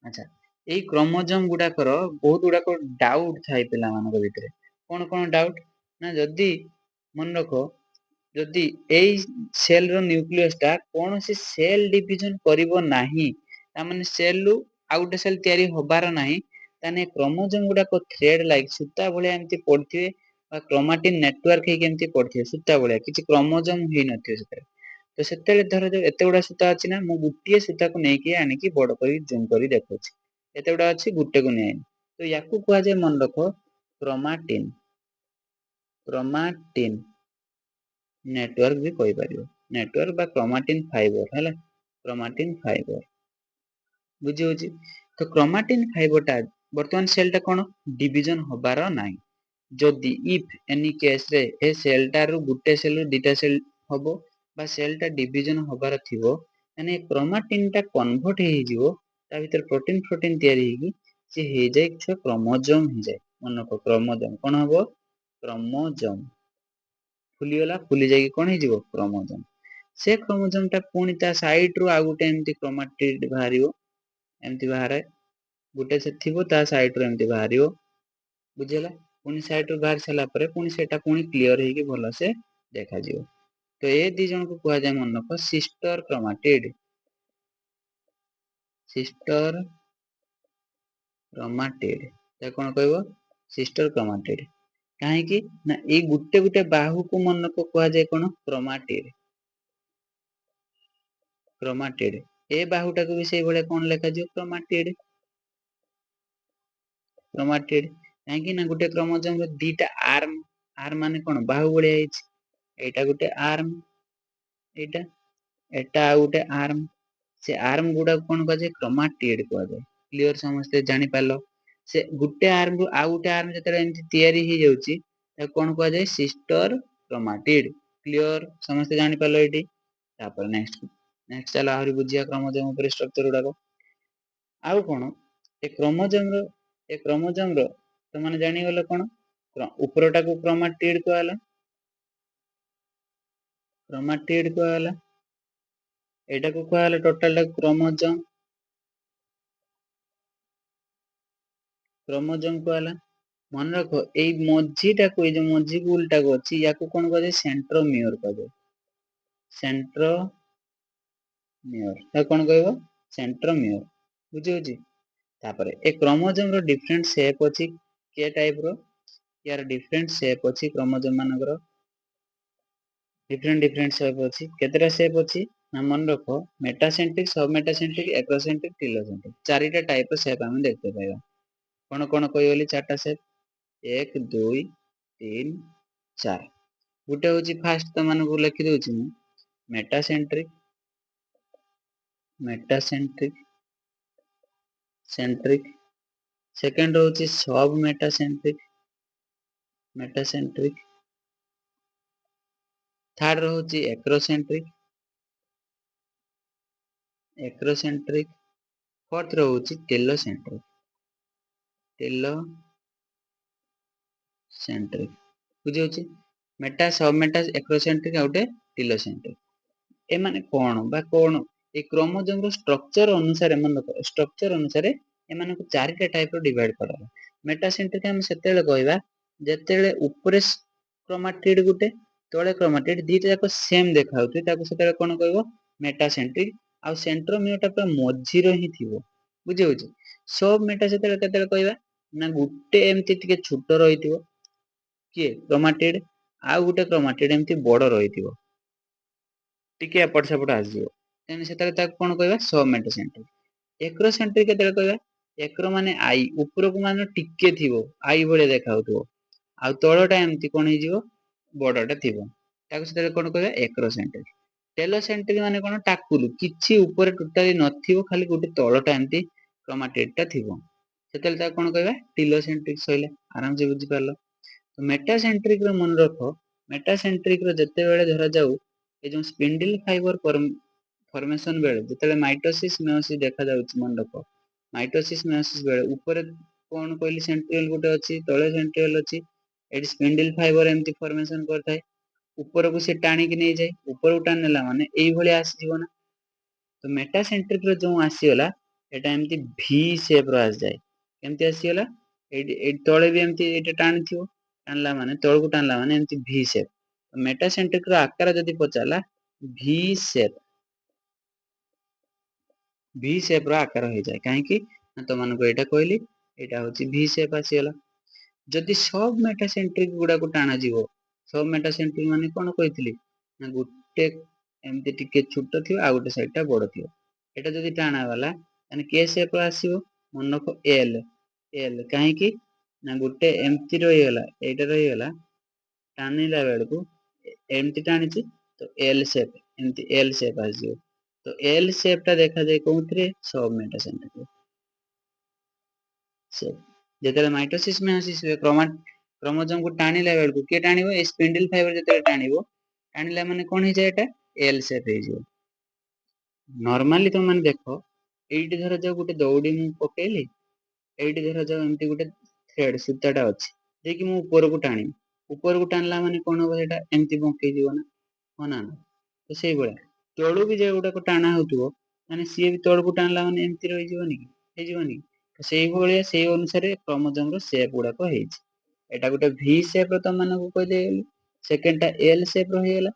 ଆଚ୍ଛା, ଏଇ କ୍ରୋମୋଜୋମ ଗୁଡାକର ବହୁତ ଗୁଡାକ ଡାଉଟ ଥାଏ ପିଲାମାନଙ୍କ ଭିତରେ। କଣ କଣ ଡାଉଟ? ନା ଯଦି ମନେ ରଖ, ଯଦି ଏଇ ସେଲ ର ନ୍ୟୁକ୍ଲିୟସ ଟା କୌଣସି ସେଲ ଡିଭିଜନ କରିବ ନାହିଁ, ତାମାନେ ସେଲ ରୁ ଆଉ ଗୋଟେ ସେଲ ତିଆରି ହବାର ନାହିଁ, ତାହେଲେ କ୍ରୋମୋଜୋମ ଗୁଡାକ ଥ୍ରେଡ ଲାଇକ ସୂତା ଭଳିଆ ଏମିତି ପଡିଥିବେ, ବା କ୍ରୋମାଟିନ ନେଟୱାର୍କ ହେଇକି ଏମିତି ପଡିଥିବେ ସୂତା ଭଳିଆ, କିଛି କ୍ରୋମୋଜୋମ ହେଇନଥିବ ସେଥିରେ। ତ ସେତେବେଳେ ଧର ଯୋଉ ଏତେ ଗୁଡା ସୂତା ଅଛି ନା, ମୁଁ ଗୋଟିଏ ସୂତାକୁ ନେଇକି ଆଣିକି ବଡ କରି ଜୁମ କରି ଦେଖୁଛି। ଏତେ ଗୁଡା ଅଛି, ଗୋଟେକୁ ନେଇ, ତ ୟାକୁ କୁହାଯାଏ, ମନେ ରଖ, କ୍ରୋମାଟିନ। କ୍ରୋମାଟିନ ନେଟୱାର୍କ ବି କହିପାରିବ। ନେଟୱାର୍କ ବା କ୍ରୋମାଟିନ ଫାଇବର ହେଲା, କ୍ରୋମାଟିନ ଫାଇବର। ବୁଝି ହଉଛି? ତ କ୍ରୋମାଟିନ ଫାଇବରଟା ବର୍ତ୍ତମାନ ସେଲଟା କଣ ଡିଭିଜନ ହବାର ନାହିଁ। ଯଦି ଇଫ ଏନି କେସ ରେ ଏ ସେଲଟାରୁ ଗୋଟେ ସେଲରୁ ଦିଟା ସେଲ ହବ, ବା ସେଲଟା ଡିଭିଜନ ହବାର ଥିବ, ମାନେ କ୍ରୋମାଟିନ ଟା କନଭର୍ଟ ହେଇଯିବ, ତା ଭିତରେ ପ୍ରୋଟିନ ପ୍ରୋଟିନ ତିଆରି ହେଇକି ସେ ହେଇଯାଏ କ୍ରୋମୋଜୋମ ହେଇଯାଏ। ମନେ ରଖ, କ୍ରୋମୋଜୋମ କଣ ହବ? କ୍ରୋମୋଜୋମ। ଫୁଲିଗଲା, ଫୁଲି ଯାଇକି କଣ ହେଇଯିବ? କ୍ରୋମୋଜୋମ। ସେ କ୍ରୋମୋଜୋମ ଟା ପୁଣି ତା ସାଇଡ ରୁ ଆଉ ଗୋଟେ ଏମିତି କ୍ରୋମାଟିଡ ବାହାରିବ, ଏମିତି ବାହାରେ, ଗୋଟେ ସେ ଥିବ ତା ସାଇଡ ରୁ ଏମିତି ବାହାରିବ। ବୁଝିହେଲା? ପୁଣି ସାଇଡ ରୁ ବାହାରି ସାରିଲା ପରେ ପୁଣି ସେଟା ପୁଣି କ୍ଲିୟର ହେଇକି ଭଲସେ ଦେଖାଯିବ। ତ ଏ ଦି ଜଣଙ୍କୁ କୁହାଯାଏ, ମନେ ରଖ, ସିଷ୍ଟର କ୍ରୋମାଟିଡ। ସିଷ୍ଟର କ୍ରୋମାଟିଡ। ତାକୁ କଣ କହିବ? ସିଷ୍ଟର କ୍ରୋମାଟିଡ। କାହିଁକି ନା ଏଇ ଗୋଟେ ଗୋଟେ ବାହୁକୁ ମନେ ରଖ କୁହାଯାଏ କଣ? କ୍ରୋମାଟିଡ। କ୍ରୋମାଟିଡ। ଏ ବାହୁଟାକୁ ବି ସେଇଭଳିଆ କଣ ଲେଖାଯିବ? କ୍ରୋମାଟିଡ। କ୍ରୋମାଟିଡ। କାହିଁକି ନା ଗୋଟେ କ୍ରୋମୋଜୋମ ର ଦିଟା ଆର୍ମ, ଆର୍ମ ମାନେ କଣ? ବାହୁ ଭଳିଆ ହେଇଛି। ଏଇଟା ଗୋଟେ ଆର୍ମ, ଏଇଟା, ଏଟା ଆଉ ଗୋଟେ ଆର୍ମ। ସେ ଆର୍ମ ଗୁଡାକୁ କଣ କୁହାଯାଏ? କ୍ରୋମାଟିଡ କୁହାଯାଏ। କ୍ଲିୟର? ସମସ୍ତେ ଜାଣିପାରିଲ? ସେ ଗୋଟେ ଆର୍ମ ରୁ ଆଉ ଗୋଟେ ଆର୍ମ ଯେତେବେଳେ ଏମିତି ତିଆରି ହେଇଯାଉଛି, ତାକୁ କଣ କୁହାଯାଏ? ସିଷ୍ଟର କ୍ରୋମାଟିଡ। କ୍ଲିୟର? ସମସ୍ତେ ଜାଣିପାରିଲ ଏଇଠି? ତାପରେ ନେକ୍ସଟ ଚାଲ ଆହୁରି ବୁଝିବା କ୍ରୋମୋଜୋମ ଉପରେ ଷ୍ଟ୍ରକ୍ଚର ଗୁଡାକ। ଆଉ କଣ? ଏ କ୍ରୋମୋଜୋମ ର ତମାନେ ଜାଣିଗଲ କଣ? ଉପରଟାକୁ କ୍ରୋମାଟିଡ କୁହାଗଲା, କ୍ରୋମାଟିଡ କୁହାଗଲା। ଏଇଟାକୁ କୁହାଗଲା ଟୋଟାଲ ଟାକୁ କ୍ରୋମୋଜୋମ। କ୍ରୋମୋଜୋମ କୁହାଗଲା। ମନେ ରଖ, ଏଇ ମଝିଟାକୁ, ଏଇ ଯୋଉ ମଝି ଗୁଲଟାକୁ ଅଛି, ୟାକୁ କଣ କୁହାଯାଏ? ସେଣ୍ଟ୍ରୋମିୟର କୁହାଯାଏ। ସେଣ୍ଟ୍ରୋମିୟର। ତାକୁ କଣ କହିବ? ସେଣ୍ଟ୍ରୋମିୟର। ବୁଝି ହଉଛି? ତାପରେ ଏ କ୍ରୋମୋଜୋମ ର ଡିଫରେଣ୍ଟ ସେପ ଅଛି। କେ ଟାଇପ ର? ୟାର ଡିଫରେଣ୍ଟ ସେପ ଅଛି କ୍ରୋମୋଜୋମ ମାନଙ୍କର। ଡିଫରେଣ୍ଟ ସେପ ଅଛି। କେତେଟା ସେପ ଅଛି? ନା ମନେ ରଖ, ମେଟାସେଣ୍ଟ୍ରିକ, ସବ ମେଟାସେଣ୍ଟ୍ରିକ, ଏକ୍ରୋସେଣ୍ଟ୍ରିକ, ଟିଲୋସେଣ୍ଟ୍ରିକ, ଚାରିଟା ଟାଇପ ର ସେପ ଆମେ ଦେଖତେ ପାଇବା। କଣ କଣ କହିଗଲି? ଚାରିଟା ସେପ। 1 2 3 4। ଗୋଟେ ହଉଛି ଫାଷ୍ଟ, ତମାନଙ୍କୁ ଲେଖି ଦଉଛି ମୁଁ, ମେଟାସେଣ୍ଟ୍ରିକ, ମେଟାସେଣ୍ଟ୍ରିକ, ସେଣ୍ଟ୍ରିକ। ସେକେଣ୍ଡ ହଉଛି ସବ ମେଟାସେଣ୍ଟ୍ରିକ, ମେଟାସେଣ୍ଟ୍ରିକ। ଥାର୍ଡ ରହୁଛି ଏକ୍ରୋସେଣ୍ଟ୍ରିକ, ଏକ୍ରୋସେଣ୍ଟ୍ରିକ। ଫୋର୍ଥ ରହୁଛି ଟେଲୋସେଣ୍ଟ୍ରିକ, ଟେଲୋସେଣ୍ଟ୍ରିକ। ବୁଝିହଉଛି? ମେଟା, ସବ ମେଟା, ଏକ୍ରୋସେଣ୍ଟ୍ରିକ ଆଉ ଗୋଟେ ଟିଲୋସେଣ୍ଟ୍ରିକ। ଏମାନେ କଣ ବା କଣ? এই କ୍ରୋମୋଜୋମ ର ଷ୍ଟ୍ରକ୍ଚର ଅନୁସାରେ, ମନେ ରଖ, ଷ୍ଟ୍ରକ୍ଚର ଅନୁସାରେ ଏମାନଙ୍କୁ ଚାରିଟା ଟାଇପ ର ଡିଭାଇଡ କରାଗଲା। ମେଟାସେଣ୍ଟ୍ରିକ ଆମେ ସେତେବେଳେ କହିବା ଯେତେବେଳେ ଉପରେ କ୍ରୋମାଟିଡ ଗୋଟେ, ତଳେ କ୍ରୋମାଟିଡ, ଦିଟା ଯାକ ସେମ ଦେଖା ଯାଉଥିବେ, ତାକୁ ସେତେବେଳେ କଣ କହିବ? ମେଟାସେଣ୍ଟ୍ରିକ। ଆଉ ସେଣ୍ଟ୍ରୋମିୟର ଟା ପୁରା ମଝିରେ ହିଁ ଥିବ। ବୁଝି ହଉଛି? ସବ ମେଟା ସେତେବେଳେ କେତେବେଳେ କହିବା? ନା ଗୋଟେ ଏମିତି ଟିକେ ଛୋଟ ରହିଥିବ, କିଏ? କ୍ରୋମାଟିଡ। ଆଉ ଗୋଟେ କ୍ରୋମାଟିଡ ଏମିତି ବଡ ରହିଥିବ, ଟିକେ ଏପଟ ସେପଟ ଆସିଯିବ, ତେଣୁ ସେତେବେଳେ ତାକୁ କଣ କହିବା? ସବ ମେଟାସେଣ୍ଟ୍ରିକ। ଏକ୍ରୋସେଣ୍ଟ୍ରିକ କେତେବେଳେ କହିବା? ଏକ୍ରୋ ମାନେ ଆଇ, ଉପରକୁ ମାନେ ଟିକେ ଥିବ, ଆଇ ଭଳିଆ ଦେଖାଯାଉଥିବ, ଆଉ ତଳଟା ଏମିତି କଣ ହେଇଯିବ, ବଡଟା ଥିବ, ତାକୁ ସେତେବେଳେ କଣ କହିବା? ଏକ୍ରୋସେଣ୍ଟ୍ରିକ। ଟେଲୋସେଣ୍ଟ୍ରିକ ମାନେ କଣ? ଟାକୁଲୁ, କିଛି ଉପରେ ଟୋଟାଲି ନଥିବ, ଖାଲି ଗୋଟେ ତଳଟା ଏମିତି କ୍ରୋମାଟିଡଟା ଥିବ, ସେତେବେଳେ ତାକୁ କଣ କହିବା? ଟିଲୋସେଣ୍ଟ୍ରିକ। ସଇଲା, ଆରାମସେ ବୁଝିପାରିଲ। ମେଟାସେଣ୍ଟ୍ରିକ ର ମନେ ରଖ, ମେଟାସେଣ୍ଟ୍ରିକ ର ଯେତେବେଳେ ଧରାଯାଉ ଏ ଯୋଉ ସ୍ପିଣ୍ଡଲ ଫାଇବର ଫର୍ମେସନ ବେଳେ ଯେତେବେଳେ ମାଇଟୋସିସ୍ ମେଓସିସ୍ ଦେଖାଯାଉଛି, ମନେ ରଖ, ମାଇଟୋସିସ୍ ମେଓସିସ୍ ବେଳେ ଉପରେ କଣ କହିଲି? ସେଣ୍ଟ୍ରିଓଲ ଗୋଟେ ଅଛି, ତଳେ ସେଣ୍ଟ୍ରିଓଲ ଅଛି, ଏଠି ସ୍ପିଣ୍ଡଲ ଫାଇବର ଏମିତି ଫର୍ମେସନ କରିଥାଏ, ଉପରକୁ ସେ ଟାଣିକି ନେଇଯାଏ, ଉପରକୁ ଟାଣି ନେଲା ମାନେ ଏଇଭଳିଆ ଆସିଯିବ ନା। ତ ମେଟାସେଣ୍ଟ୍ରିକ ର ଯୋଉ ଆସିଗଲା, ଏଟା ଏମିତି ଭି ସେପ ର ଆସିଯାଏ। କେମିତି ଆସିଗଲା? ଏଇଠି ତଳେ ବି ଏମିତି ଏଇଟା ଟାଣିଥିବ, ଟାଣିଲା ମାନେ ତଳକୁ ଟାଣିଲା ମାନେ ଏମିତି ଭି ସେପ। ମେଟାସେଣ୍ଟ୍ରିକ ର ଆକାର ଯଦି ପଚାରିଲା, ଭି ସେପ, ଭି ସେପ ର ଆକାର ହେଇଯାଏ। କାହିଁକି ନା ତମମାନଙ୍କୁ ଏଇଟା କହିଲି, ଏଇଟା ହଉଛି ଭି ସେପ ଆସିଗଲା। ଯଦି ସବ ମେଟାସେଣ୍ଟ୍ରିକ ଗୁଡାକୁ ଟାଣାଯିବ, ସବ ମେଟାସେଣ୍ଟ୍ରିକ ମାନେ କଣ କହିଥିଲି ନା, ଗୋଟେ ଏମିତି ଟିକେ ଛୋଟ ଥିବ, ଆଉ ଗୋଟେ ସାଇଡ ଟା ବଡ ଥିବ, ଏଟା ଯଦି ଟାଣା ଗଲା ତାହେଲେ କେ ସେପ ର ଆସିବ, ମନେ ରଖ ଏଲ। ଏଲ କାହିଁକି ନା ଗୋଟେ ଏମିତି ରହିଗଲା, ଏଇଟା ରହିଗଲା, ଟାଣିଲା ବେଳକୁ ଏମିତି ଟାଣିଛି, ତ ଏଲ ସେପ, ଏମିତି ଏଲ ସେପ ଆସିଯିବ। ତ ଏଲ ସେପ ଟା ଦେଖାଯାଏ କୋଉଥିରେ? ସବ ମେଟାସେଣ୍ଟ୍ରିକ ସେପ। ଯେତେବେଳେ ମାଇଟୋସିସ୍ ମେଓସିସ୍ ହୁଏ, କ୍ରୋମୋଜୋମ କୁ ଟାଣିଲା ବେଳକୁ କିଏ ଟାଣିବ? ଏ ସ୍ପିଣ୍ଡଲ ଫାଇବର ଯେତେବେଳେ ଟାଣିବ, ଟାଣିଲା ମାନେ କଣ ହେଇଯାଏ? ଏଟା ଏଲ ସେପ ହେଇଯିବ। ନର୍ମାଲି ତମ ମାନେ ଦେଖ, ଏଇଠି ଧରାଯାଉ ଗୋଟେ ଦଉଡି ମୁଁ ପକେଇଲି, ଏଇଠି ଧରାଯାଉ ଏମିତି ଗୋଟେ ଥ୍ରେଡ ସୂତାଟା ଅଛି, ଦେଇକି ମୁଁ ଉପରକୁ ଟାଣିବି, ଉପରକୁ ଟାଣିଲା ମାନେ କଣ ହବ? ସେଟା ଏମିତି ବଙ୍କେଇ ଯିବ ନା, ହଁ ନା? ତ ସେଇଭଳିଆ ତଳୁ ବି ଯେ ଗୁଡାକ ଟାଣା ହଉଥିବ, ମାନେ ସିଏ ବି ତଳକୁ ଟାଣିଲା ମାନେ ଏମିତି ରହିଯିବନି କି, ହେଇଯିବନି କି? ସେଇଭଳିଆ, ସେଇ ଅନୁସାରେ କ୍ରୋମୋଜୋମ ର ସେପ ଗୁଡାକ ହେଇଛି। ଏଟା ଗୋଟେ ଭି ସେପ ର ତମମାନଙ୍କୁ କହିଦେଲି, ସେକେଣ୍ଡ ଟା ଏଲ ସେପ ର ହେଇଗଲା।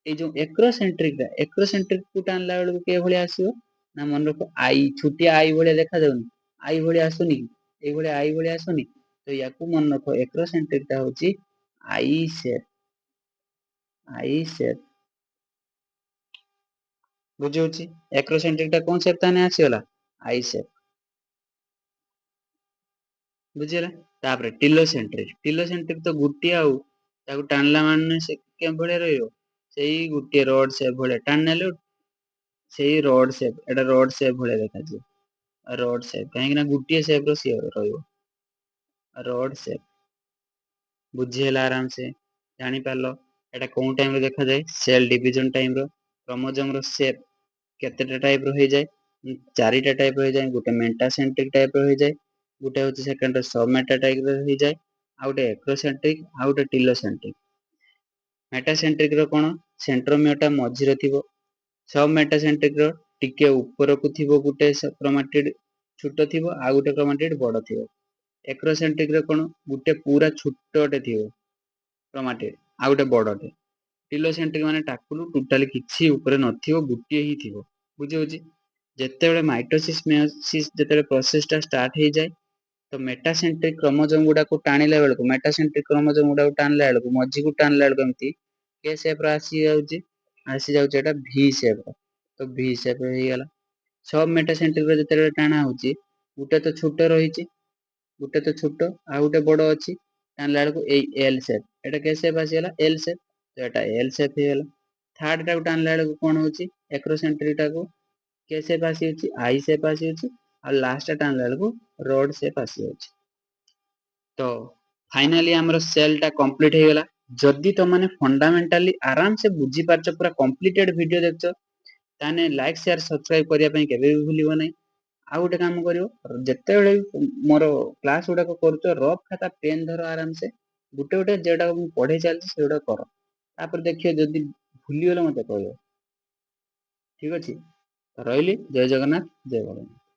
ଏଇ ଯୋଉ ଏକ୍ରୋସେଣ୍ଟ୍ରିକ କୁ ଟାଣିଲା ବେଳକୁ କିଏ ଭଳିଆ ଆସିବ ନା, ମନେ ରଖ ଆଇ, ଛୋଟିଆ ଆଇ ଭଳିଆ ଦେଖାଯାଉନି, ଆଇ ଭଳିଆ ଆସୁନି କି, ଏଇଭଳିଆ ଆଇ ଭଳିଆ ଆସୁନି, ତ ୟାକୁ ମନେ ରଖ, ଏକ୍ରୋସେଣ୍ଟ୍ରିକ ଟା ହଉଛି ଆଇ ସେପ, ଆଇ ସେପ। ବୁଝିହଉଛି? ଏକ୍ରୋସେଣ୍ଟ୍ରିକ ଟା କୋନ ସେପ ତାନେ ଆସିଗଲା? ଆଇ ସେପ। ବୁଝିହେଲା? ତାପରେ ଟିଲୋସେଣ୍ଟ୍ରିକ, ଟିଲୋସେଣ୍ଟ୍ରିକ ତ ଗୋଟିଏ, ଆଉ ତାକୁ ଟାଣିଲା ମାନେ ସେ କେଉଁ ଭଳିଆ ରହିବ? ସେଇ ଗୋଟିଏ ରଡ ସେପ ଭଳିଆ ଟାଣି ନେଲେ, ସେଇ ରଡ ସେପ, ଏଟା ରଡ ସେପ ଭଳିଆ ଦେଖାଯିବ, ରଡ ସେପ, କାହିଁକି ନା ଗୋଟିଏ ସେପ ର ସିଏ ରହିବ, ରଡ ସେପ। ବୁଝି ହେଲା ଆରାମସେ, ଜାଣିପାରିଲ? ଏଟା କୋଉ ଟାଇମ ରେ ଦେଖାଯାଏ? ସେଲ ଡିଭିଜନ ଟାଇମ ର। କ୍ରୋମୋଜୋମ ର ସେପ କେତେଟା ଟାଇପ ର ହେଇଯାଏ? ଚାରିଟା ଟାଇପ ର ହେଇଯାଏ। ଗୋଟେ ମେଣ୍ଟାସେଣ୍ଟ୍ରିକ ଟାଇପ ର ହେଇଯାଏ, ଗୋଟେ ହଉଛି ସେକେଣ୍ଡ ସବ ମେଟାସେଣ୍ଟ୍ରିକ ର ହେଇଯାଏ, ଆଉ ଗୋଟେ ଏକ୍ରୋସେଣ୍ଟ୍ରିକ, ଆଉ ଗୋଟେ ଟିଲୋସେଣ୍ଟ୍ରିକ। ମେଟାସେଣ୍ଟ୍ରିକ ର କଣ? ସେଣ୍ଟ୍ରୋମିୟର ଟା ମଝିରେ ଥିବ, ସବ ମେଟାସେଣ୍ଟ୍ରିକ ର ଟିକେ ଉପରକୁ ଥିବ, ଗୋଟେ କ୍ରୋମାଟିଡ ଛୋଟ ଥିବ, ଆଉ ଗୋଟେ କ୍ରୋମାଟିଡ ବଡ ଥିବ। ଏକ୍ରୋସେଣ୍ଟ୍ରିକ ର କଣ? ଗୋଟେ ପୁରା ଛୋଟଟେ ଥିବ କ୍ରୋମାଟିଡ, ଆଉ ଗୋଟେ ବଡଟେ। ଟିଲୋସେଣ୍ଟ୍ରିକ ମାନେ ଟାକୁଲୁ, ଟୋଟାଲି କିଛି ଉପରେ ନଥିବ, ଗୋଟିଏ ହିଁ ଥିବ। ବୁଝିହଉଛି? ଯେତେବେଳେ ମାଇଟୋସିସ୍ ମେଓସିସ୍ ଯେତେବେଳେ ପ୍ରୋସେସ ଟା ଷ୍ଟାର୍ଟ ହେଇଯାଏ, ତ ମେଟାସେଣ୍ଟ୍ରିକ କ୍ରୋମୋଜୋମ ଗୁଡାକୁ ଟାଣିଲା ବେଳକୁ, ମେଟାସେଣ୍ଟ୍ରିକ କ୍ରୋମୋଜୋମ ଗୁଡାକୁ ଟାଣିଲା ବେଳକୁ, ମଝିକୁ ଟାଣିଲା ବେଳକୁ ଏମିତି କେ ସେପ ର ଆସିଯାଉଛି ଏଟା ଭି ସେପ ର, ତ ଭି ସେପ ହେଇଗଲା। ସବ ମେଟାସେଣ୍ଟ୍ରିକ ର ଯେତେବେଳେ ଟାଣା ହଉଛି, ଗୋଟେ ତ ଛୋଟ ରହିଛି, ଗୋଟେ ତ ଛୋଟ, ଆଉ ଗୋଟେ ବଡ ଅଛି, ଟାଣିଲା ବେଳକୁ ଏଇ ଏଲ ସେପ, ଏଟା କେ ସେପ ଆସିଗଲା? ଏଲ ସେପ, ତ ଏଟା ଏଲ ସେପ ହେଇଗଲା। ଥାର୍ଡ ଟାକୁ ଟାଣିଲା ବେଳକୁ କଣ ହଉଛି? ଏକ୍ରୋସେଣ୍ଟ୍ରିକ ଟାକୁ କେ ସେପ ଆସିଯାଉଛି, ଆଇ ସେପ ଆସିଯାଉଛି, ଆଉ ଲାଷ୍ଟ ଟାଣିଲା ବେଳକୁ ରଡ ସେପ ଆସିଯାଉଛି। ତ ଫାଇନାଲି ଆମର ସେଲ ଟା କମ୍ପ୍ଲିଟ ହେଇଗଲା। ଯଦି ତମମାନେ ଫଣ୍ଡାମେଣ୍ଟାଲି ଆରାମସେ ବୁଝିପାରୁଛ, ପୁରା କମ୍ପ୍ଲିଟେଡ ଭିଡିଓ ଦେଖୁଛ, ତାହେଲେ ଲାଇକ ସେୟାର ସବସ୍କ୍ରାଇବ କରିବା ପାଇଁ କେବେ ବି ଭୁଲିବ ନାହିଁ। ଆଉ ଗୋଟେ କାମ କରିବ, ଯେତେବେଳେ ମୋର କ୍ଲାସ ଗୁଡାକ କରୁଛ, ରଫ ଖାତା ପେନ୍ ଧର, ଆରାମସେ ଗୋଟେ ଗୋଟେ ଯେଟା ମୁଁ ପଢେଇ ଚାଲିଛି ସେଗୁଡା କର, ତାପରେ ଦେଖିବ ଯଦି ଭୁଲିଗଲେ ମତେ କହିବ। ଠିକ ଅଛି? ରହିଲି। ଜୟ ଜଗନ୍ନାଥ, ଜୟ ଜଗନ୍ନାଥ।